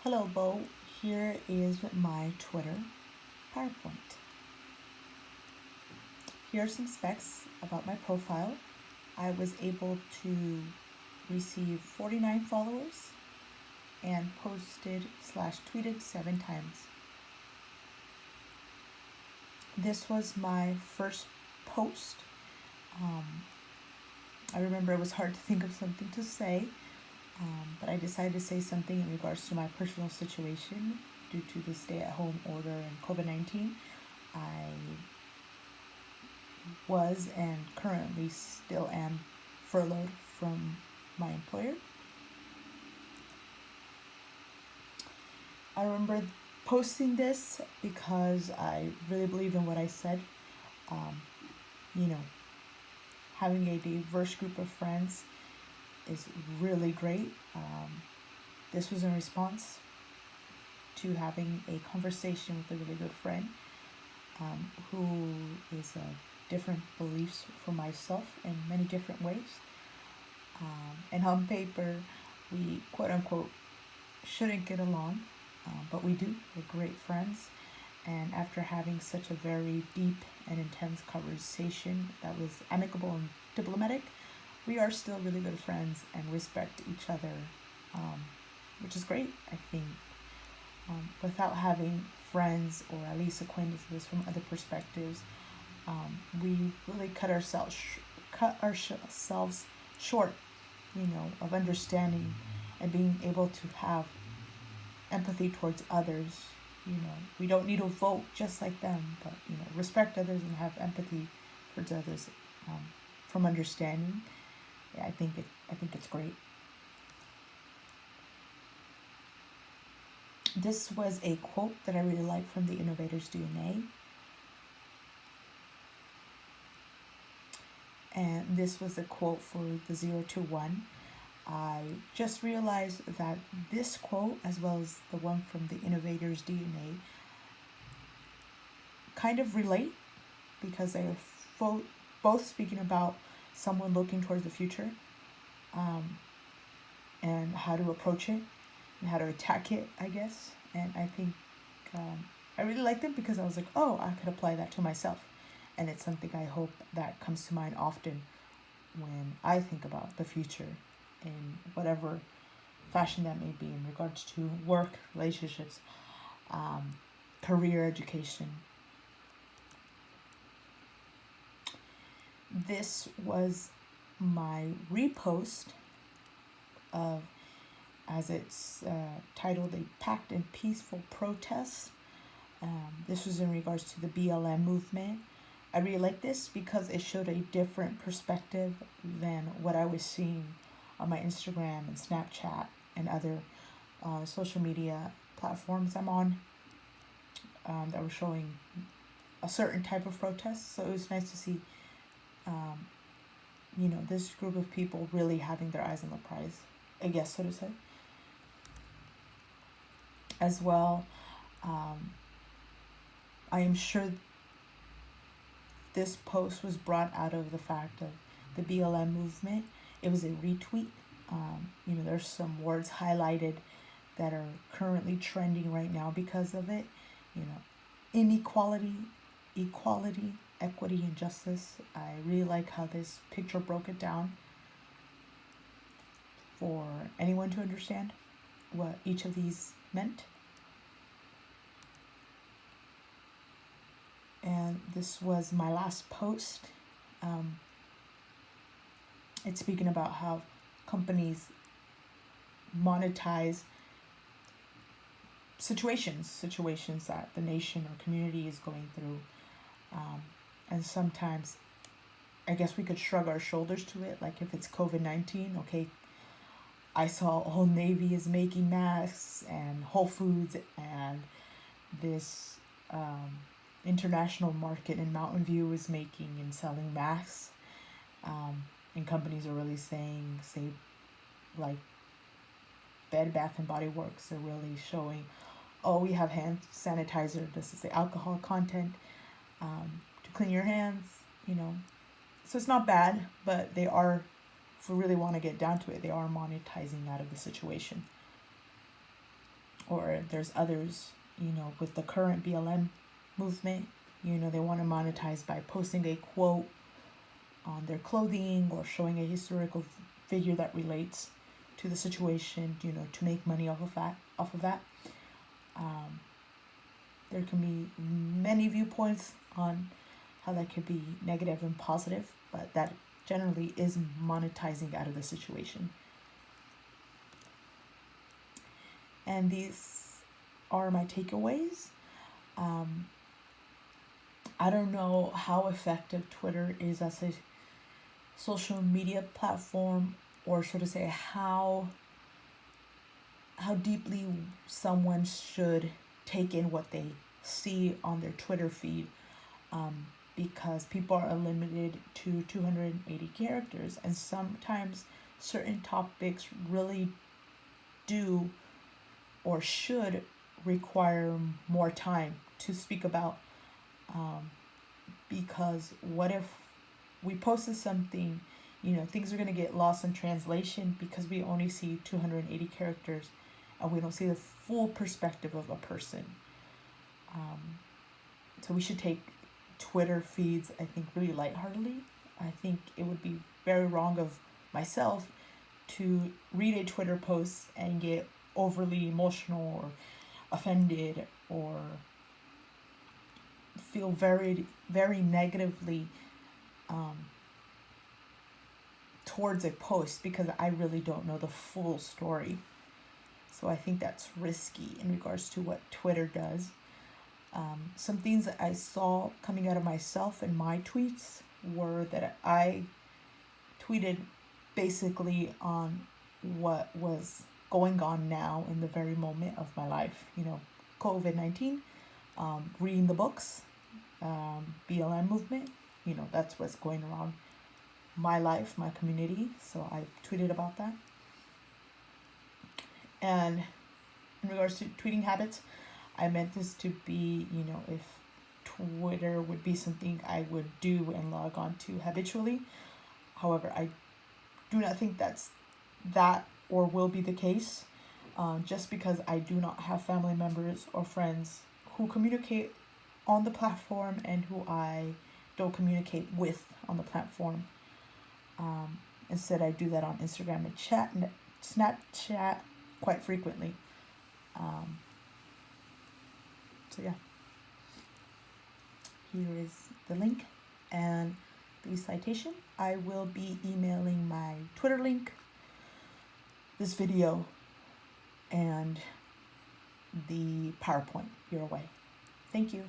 Hello, Bo. Here is my Twitter PowerPoint. Here are some specs about my profile. I was able to receive 49 followers and posted slash tweeted 7 times. This was my first post. I remember it was hard to think of something to say, but I decided to say something in regards to my personal situation due to the stay-at-home order and COVID-19. I was and currently still am furloughed from my employer. I remember posting this because I really believe in what I said. Um, you know, having a diverse group of friends is really great. This was in response to having a conversation with a really good friend who is of different beliefs from myself in many different ways. And on paper, we quote unquote shouldn't get along, but we do. We're great friends. And after having such a very deep and intense conversation that was amicable and diplomatic, we are still really good friends and respect each other, which is great, I think. Without having friends or at least acquaintances from other perspectives, we really cut ourselves short, of understanding and being able to have empathy towards others. We don't need to vote just like them, but respect others and have empathy towards others, from understanding. Yeah, I think it's great. This was a quote that I really like from the Innovators DNA. And this was a quote for the 0 to 1. I just realized that this quote, as well as the one from the Innovators DNA, kind of relate because they are both speaking about someone looking towards the future, and how to approach it and how to attack it, I guess. And I think I really liked them because I was like, oh, I could apply that to myself. And it's something I hope that comes to mind often when I think about the future in whatever fashion that may be in regards to work, relationships, career, education. This was my repost of, as it's titled, A Packed and Peaceful Protest. This was in regards to the BLM movement. I really like this because it showed a different perspective than what I was seeing on my Instagram and Snapchat and other social media platforms I'm on, that were showing a certain type of protest. So it was nice to see, this group of people really having their eyes on the prize, I guess, so to say. As well, I am sure this post was brought out of the fact of the BLM movement. It was a retweet. There's some words highlighted that are currently trending right now because of it. Inequality, equality, equity, and justice. I really like how this picture broke it down for anyone to understand what each of these meant. And this was my last post. It's speaking about how companies monetize situations that the nation or community is going through. And sometimes, I guess we could shrug our shoulders to it. Like if it's COVID-19, okay, I saw Old Navy is making masks and Whole Foods and this international market in Mountain View is making and selling masks. And companies are really saying, say, like Bed Bath and Body Works are really showing, oh, we have hand sanitizer. This is the alcohol content, to clean your hands, So it's not bad, but they are, if we really want to get down to it, they are monetizing out of the situation. or there's others, with the current BLM movement, they want to monetize by posting a quote on their clothing or showing a historical figure that relates to the situation, to make money off of that. Um, there can be many viewpoints on how that could be negative and positive, but that generally is monetizing out of the situation. And these are my takeaways. I don't know how effective Twitter is as a social media platform, or so to say, how deeply someone should take in what they see on their Twitter feed, because people are limited to 280 characters, and sometimes certain topics really do or should require more time to speak about, because what if we posted something, things are going to get lost in translation because we only see 280 characters and we don't see the full perspective of a person. So we should take Twitter feeds, I think, really lightheartedly. I think it would be very wrong of myself to read a Twitter post and get overly emotional or offended or feel very, very negatively towards a post because I really don't know the full story. So I think that's risky in regards to what Twitter does. Some things that I saw coming out of myself in my tweets were that I tweeted basically on what was going on now in the very moment of my life. COVID-19, reading the books, BLM movement, that's what's going around my life, my community. So I tweeted about that. And in regards to tweeting habits, I meant this to be, if Twitter would be something I would do and log on to habitually. However, I do not think that or will be the case, just because I do not have family members or friends who communicate on the platform and who I don't communicate with on the platform. Instead, I do that on Instagram and Snapchat quite frequently. So yeah, here is the link and the citation. I will be emailing my Twitter link, this video, and the PowerPoint your way. Thank you.